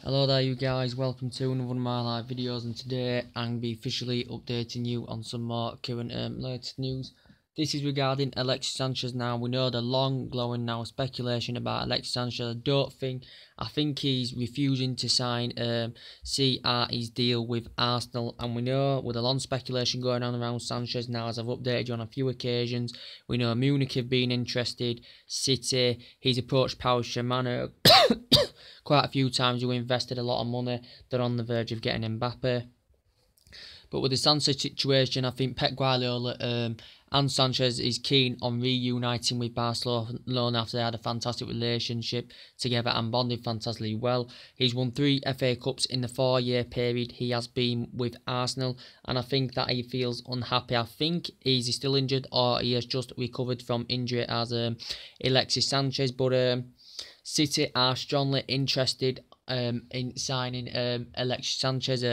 Hello there you guys, welcome to another one of my live videos, and today I'm going to be officially updating you on some more current latest news. This is regarding Alexis Sanchez. Now, we know the long glowing now speculation about Alexis Sanchez. I think he's refusing to sign his deal with Arsenal, and we know with a long speculation going on around Sanchez now, as I've updated you on a few occasions, we know Munich have been interested, City, he's approached Paris Saint-Germain quite a few times, who invested a lot of money. They're on the verge of getting Mbappe. But with the Sanchez situation, I think Pep Guardiola and Sanchez is keen on reuniting with Barcelona after they had a fantastic relationship together and bonded fantastically well. He's won 3 FA Cups in the 4-year period he has been with Arsenal, and I think that he feels unhappy. I think he's still injured, or he has just recovered from injury as Alexis Sanchez, but City are strongly interested in signing Alexis Sanchez.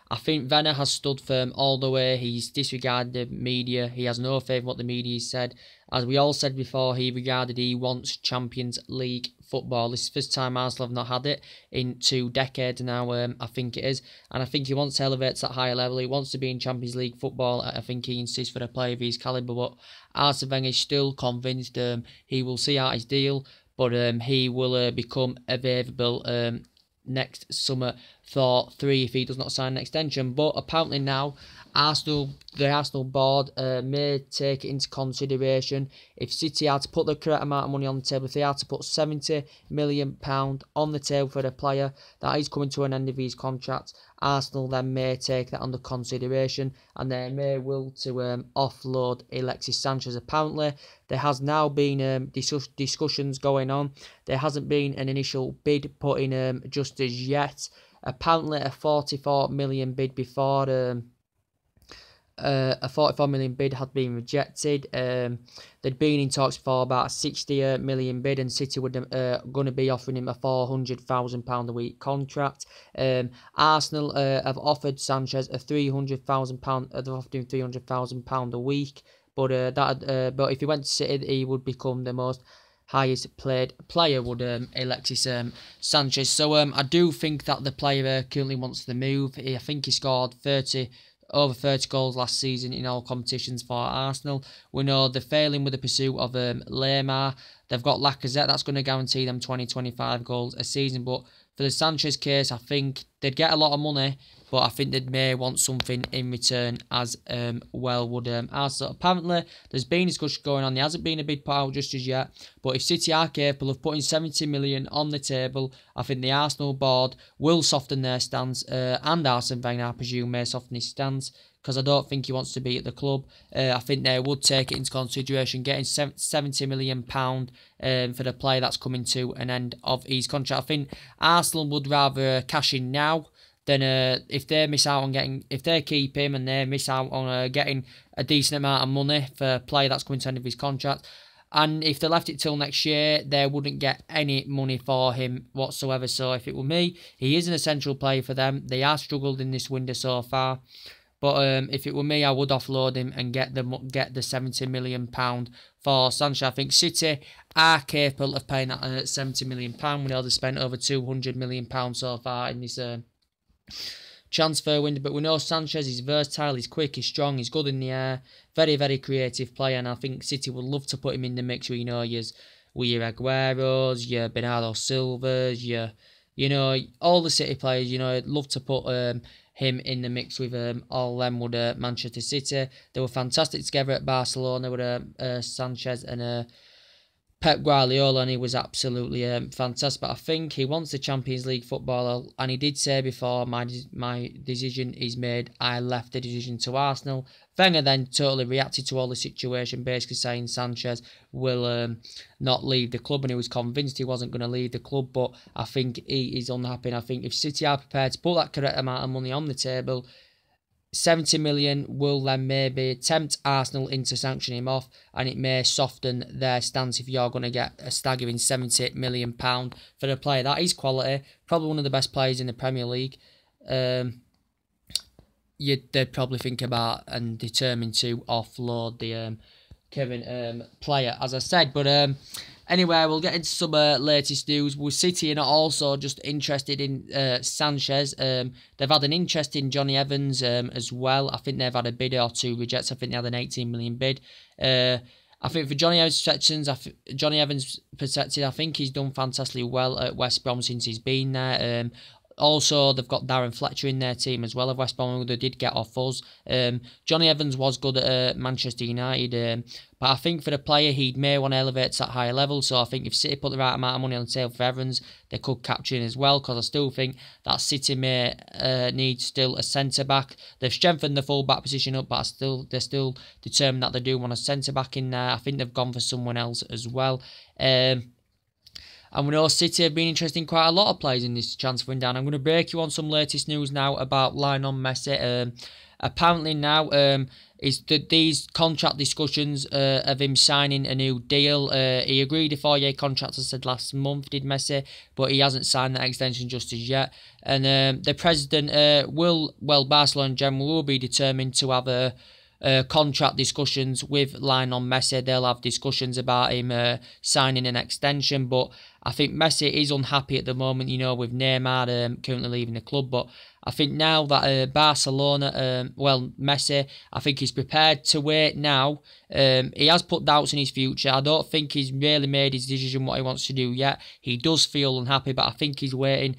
I think Werner has stood firm all the way. He's disregarded the media. He has no faith in what the media said. As we all said before, he wants Champions League football. This is the first time Arsenal have not had it in 2 decades now, I think it is. And I think he wants to elevate to that higher level. He wants to be in Champions League football. I think he insists for a player of his calibre. But Arsene Wenger is still convinced he will see out his deal. But he will become available next summer for 3 if he does not sign an extension. But apparently now, the Arsenal board may take it into consideration if City had to put the correct amount of money on the table. If they had to put £70 million on the table for the player that is coming to an end of his contract, Arsenal then may take that under consideration, and they may will to offload Alexis Sanchez. Apparently, there has now been discussions going on. There hasn't been an initial bid put in just as yet. Apparently, a 44 million bid before. A 44 million bid had been rejected. They'd been in talks for about a 60 million bid, and City were going to be offering him a £400,000 a week contract. Arsenal have offered Sanchez a £300,000. They've offered him £300,000 a week, but but if he went to City, he would become the most highest paid player, would Alexis Sanchez. So I do think that the player currently wants to move. I think he scored over 30 goals last season in all competitions for Arsenal. We know they're failing with the pursuit of Lemar. They've got Lacazette, that's going to guarantee them 20-25 goals a season. But for the Sanchez case, I think they'd get a lot of money, but I think they may want something in return as well, would Arsenal. Apparently, there's been discussion going on. There hasn't been a bid put out just as yet, but if City are capable of putting 70 million on the table, I think the Arsenal board will soften their stance, and Arsene Wenger, I presume, may soften his stance, because I don't think he wants to be at the club. I think they would take it into consideration, getting £70 million for the player that's coming to an end of his contract. I think Arsenal would rather cash in now than if they miss out on if they keep him and they miss out on getting a decent amount of money for a player that's coming to the end of his contract. And if they left it till next year, they wouldn't get any money for him whatsoever. So if it were me, he is an essential player for them. They have struggled in this window so far. But if it were me, I would offload him and get the £70 million for Sanchez. I think City are capable of paying that £70 million. We know they spent over £200 million so far in this transfer window. But we know Sanchez is versatile, he's quick, he's strong, he's good in the air, very, very creative player. And I think City would love to put him in the mix with, your Aguero's, your Bernardo Silva's, all the City players. I'd love to put him in the mix with all them would Manchester City. They were fantastic together at Barcelona with Sanchez and Pep Guardiola, and he was absolutely fantastic. But I think he wants the Champions League footballer, and he did say before, my decision is made. I left the decision to Arsenal. Wenger then totally reacted to all the situation, basically saying Sanchez will not leave the club, and he was convinced he wasn't going to leave the club. But I think he is unhappy, and I think if City are prepared to put that correct amount of money on the table, 70 million will then maybe tempt Arsenal into sanctioning him off, and it may soften their stance if you're going to get a staggering £70 million for a player that is quality, probably one of the best players in the Premier League. They'd probably think about and determine to offload the current player, as I said. But Anyway, we'll get into some latest news. With City are also just interested in Sanchez. They've had an interest in Johnny Evans as well. I think they've had a bid or two rejects. I think they had an 18 million bid. I think for Johnny Evans' perspective, I think he's done fantastically well at West Brom since he's been there. Also, they've got Darren Fletcher in their team as well of West Brom, who they did get off us. Johnny Evans was good at Manchester United, but I think for the player, he may want to elevate to that higher level. So I think if City put the right amount of money on the table for Evans, they could capture him as well, because I still think that City may need still a centre-back. They've strengthened the full-back position up, but they're still determined that they do want a centre-back in there. I think they've gone for someone else as well. And we know City have been interested in quite a lot of players in this transfer window. I'm going to break you on some latest news now about Lionel Messi. Apparently now is that these contract discussions of him signing a new deal. He agreed a 4-year contract, as I said last month, did Messi, but he hasn't signed that extension just as yet. And the president Barcelona in general will be determined to have a contract discussions with Lionel Messi. They'll have discussions about him signing an extension, but I think Messi is unhappy at the moment, you know, with Neymar currently leaving the club. But I think now that Barcelona, Messi, I think he's prepared to wait now. He has put doubts in his future. I don't think he's really made his decision what he wants to do yet. He does feel unhappy, but I think he's waiting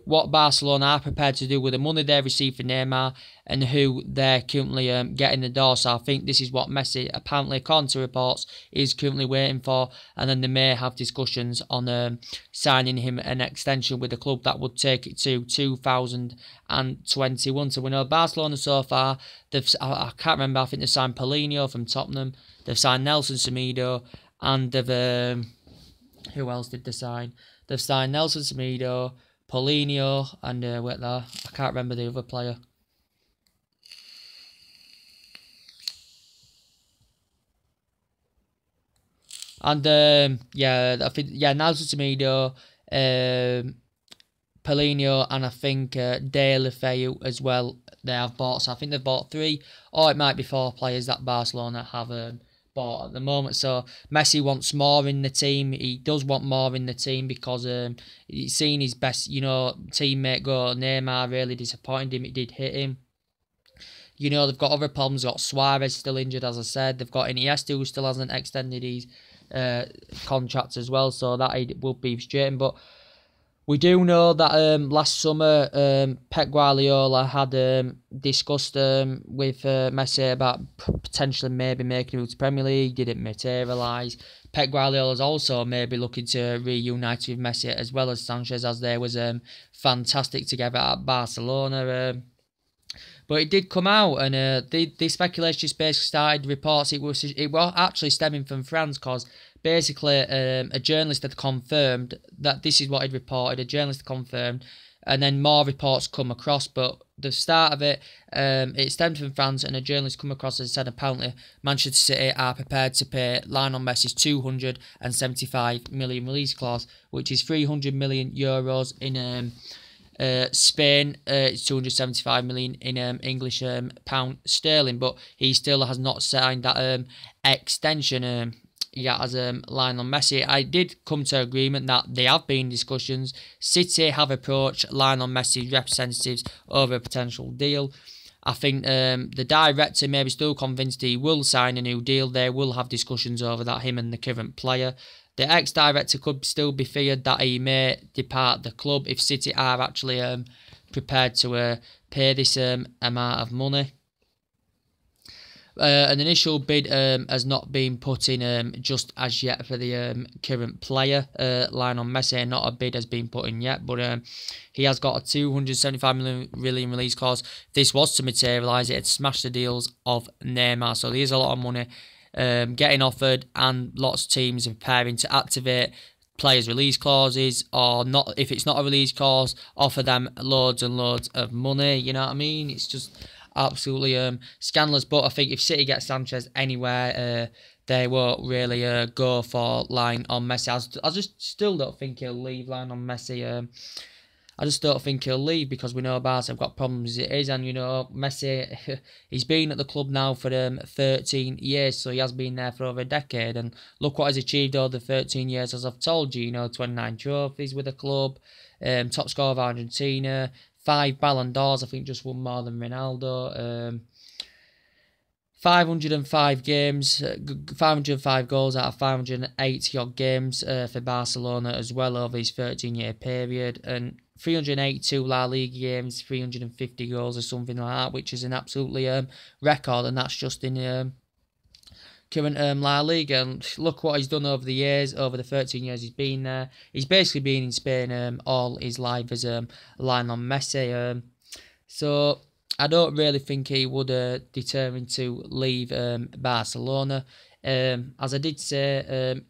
what Barcelona are prepared to do with the money they receive for Neymar and who they're currently getting the door. So I think this is what Messi, apparently according to reports, is currently waiting for, and then they may have discussions on signing him an extension with the club that would take it to 2021. So we know Barcelona so far, I can't remember, I think they've signed Paulinho from Tottenham, they've signed Nelson Semedo, and they've who else did they sign? They've signed Nelson Semedo, Paulinho, and wait there, I can't remember the other player. And I think Nelson Semedo, Paulinho, and I think De La Feu as well. They have bought, so I think they've bought 3, or it might be 4 players that Barcelona have bought at the moment. So Messi wants more in the team. He does want more in the team because he's seen his best, teammate go. Neymar really disappointed him. It did hit him. They've got other problems. They've got Suarez still injured, as I said. They've got Iniesta, who still hasn't extended his contract as well. So that will be frustrating. But we do know that last summer Pep Guardiola had discussed with Messi about potentially maybe making a move to Premier League. Didn't materialise. Pep Guardiola is also maybe looking to reunite with Messi as well as Sanchez, as they was fantastic together at Barcelona. But it did come out, and the speculation just basically started reports. It was actually stemming from France, because basically a journalist had confirmed that this is what he'd reported. A journalist confirmed, and then more reports come across. But the start of it, it stemmed from France, and a journalist come across and said apparently Manchester City are prepared to pay Lionel Messi's 275 million release clause, which is 300 million euros in Spain. It's 275 million in English pound sterling, but he still has not signed that extension as Lionel Messi. I did come to agreement that there have been discussions. City have approached Lionel Messi's representatives over a potential deal. I think the director may be still convinced he will sign a new deal. They will have discussions over that, him and the current player. The ex-director could still be feared that he may depart the club if City are actually prepared to pay this amount of money. An initial bid has not been put in just as yet for the current player, Lionel Messi. Not a bid has been put in yet, but he has got a 275 million release clause. If this was to materialise, it'd smash the deals of Neymar. So there's a lot of money getting offered, and lots of teams are preparing to activate players' release clauses, or not. If it's not a release clause, offer them loads and loads of money. You know what I mean? It's just absolutely scandalous. But I think if City gets Sanchez anywhere, they won't really go for Lionel Messi. I just still don't think he'll leave Lionel Messi. I just don't think he'll leave, because we know Barca have got problems as it is, and you know Messi, he's been at the club now for 13 years, so he has been there for over a decade, and look what he's achieved over the 13 years, as I've told you. You know, 29 trophies with the club, top scorer of Argentina, 5 Ballon d'Ors, I think just one more than Ronaldo. 505 games, 505 goals out of 580 odd games for Barcelona as well over his 13-year period, and 382 La Liga games, 350 goals or something like that, which is an absolutely record, and that's just in current La Liga. And look what he's done over the years, over the 13 years he's been there. He's basically been in Spain all his life as Lionel Messi. So I don't really think he would determine to leave Barcelona. As I did say,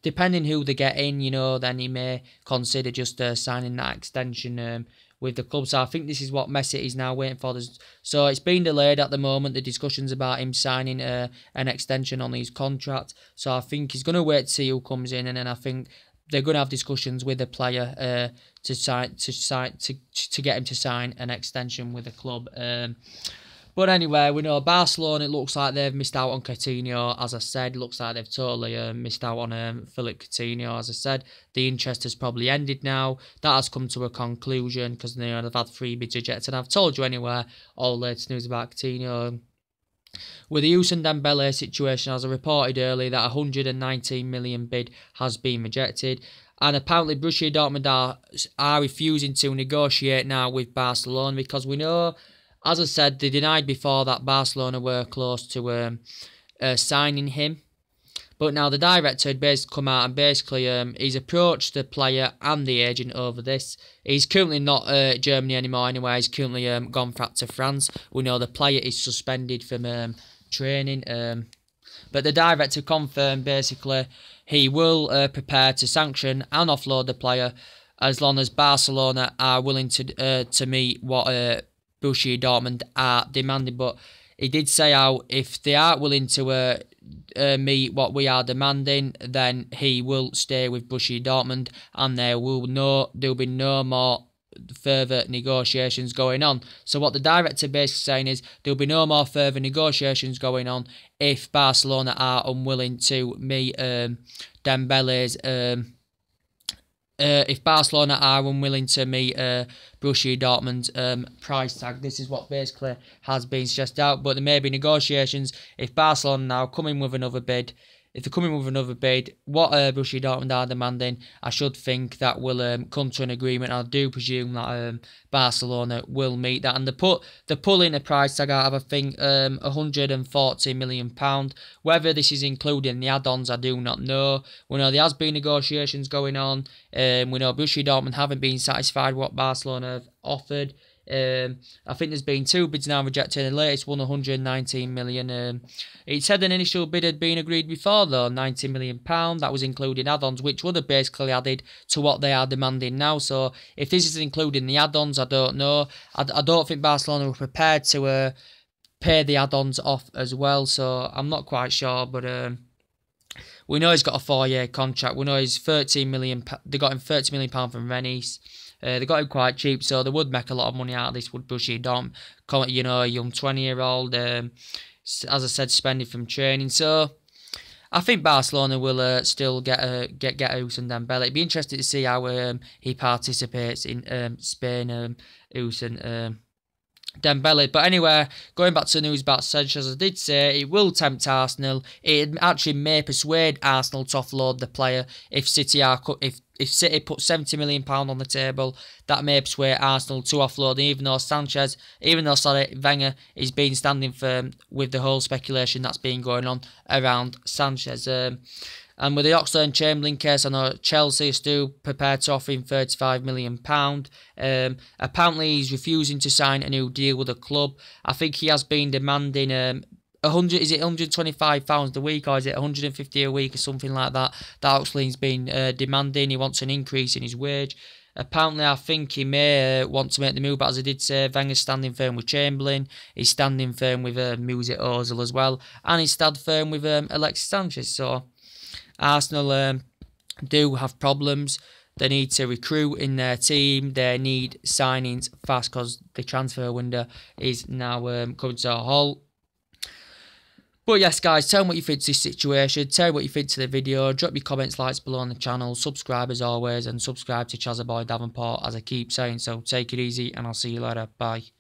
depending who they get in, you know, then he may consider just signing that extension with the club. So I think this is what Messi is now waiting for. So it's been delayed at the moment, the discussions about him signing an extension on his contract. So I think he's going to wait to see who comes in, and then I think they're going to have discussions with the player to get him to sign an extension with the club. But anyway, we know Barcelona, it looks like they've missed out on Coutinho. As I said, it looks like they've totally missed out on Philippe Coutinho. As I said, the interest has probably ended now. That has come to a conclusion, because they've had 3 bids rejected. And I've told you anyway, all the latest news about Coutinho. With the Ousmane Dembele situation, as I reported earlier, that 119 million bid has been rejected. And apparently Borussia Dortmund are refusing to negotiate now with Barcelona, because we know, as I said, they denied before that Barcelona were close to signing him. But now the director had basically come out and basically he's approached the player and the agent over this. He's currently not Germany anymore anyway. He's currently gone back to France. We know the player is suspended from training. But the director confirmed basically he will prepare to sanction and offload the player as long as Barcelona are willing to meet what Borussia Dortmund are demanding. But he did say how if they aren't willing to meet what we are demanding, then he will stay with Borussia Dortmund, and there'll be no more further negotiations going on. So what the director basically saying is there'll be no more further negotiations going on if Barcelona are unwilling to meet Dembele's if Barcelona are unwilling to meet Borussia Dortmund's price tag. This is what basically has been stressed out. But there may be negotiations if Barcelona now come in with another bid. If they're coming with another bid, what Borussia Dortmund are demanding, I should think that will come to an agreement. I do presume that Barcelona will meet that. And they're pulling a price tag out of, I think, £140 million. Whether this is including the add-ons, I do not know. We know there has been negotiations going on. We know Borussia Dortmund haven't been satisfied with what Barcelona have offered. I think there's been 2 bids now rejected. The latest one, 119 million. It said an initial bid had been agreed before, though, £90 million. That was including add-ons, which would have basically added to what they are demanding now. So if this is including the add-ons, I don't know. I don't think Barcelona were prepared to pay the add-ons off as well. So I'm not quite sure, but we know he's got a 4-year contract. We know he's 13 million. They got him £30 million from Rennes. They got him quite cheap, so they would make a lot of money out of this, would Borussia Dortmund. You know, a young 20-year-old, as I said, suspended from training. So I think Barcelona will still get Ousmane Dembele. It'd be interesting to see how he participates in Spain, Ousmane Dembele. But anyway, going back to the news about Sanchez, as I did say, it will tempt Arsenal. It actually may persuade Arsenal to offload the player if City put £70 million on the table. That may persuade Arsenal to offload, even though Wenger is been standing firm with the whole speculation that's been going on around Sanchez. And with the Oxlade-Chamberlain case, I know Chelsea is still prepared to offer him £35 million. Apparently, he's refusing to sign a new deal with the club. I think he has been demanding £125 a week, or is it £150 a week or something like that? That Oxlade's been demanding. He wants an increase in his wage. Apparently, I think he may want to make the move, but as I did say, Wenger's standing firm with Chamberlain. He's standing firm with Mesut Ozil as well, and he's standing firm with Alexis Sanchez. So Arsenal do have problems. They need to recruit in their team. They need signings fast because the transfer window is now coming to a halt. But yes, guys, tell me what you think to this situation. Tell me what you think to the video. Drop your comments, likes below on the channel. Subscribe as always, and subscribe to Chazzaboy Davenport, as I keep saying. So take it easy, and I'll see you later. Bye.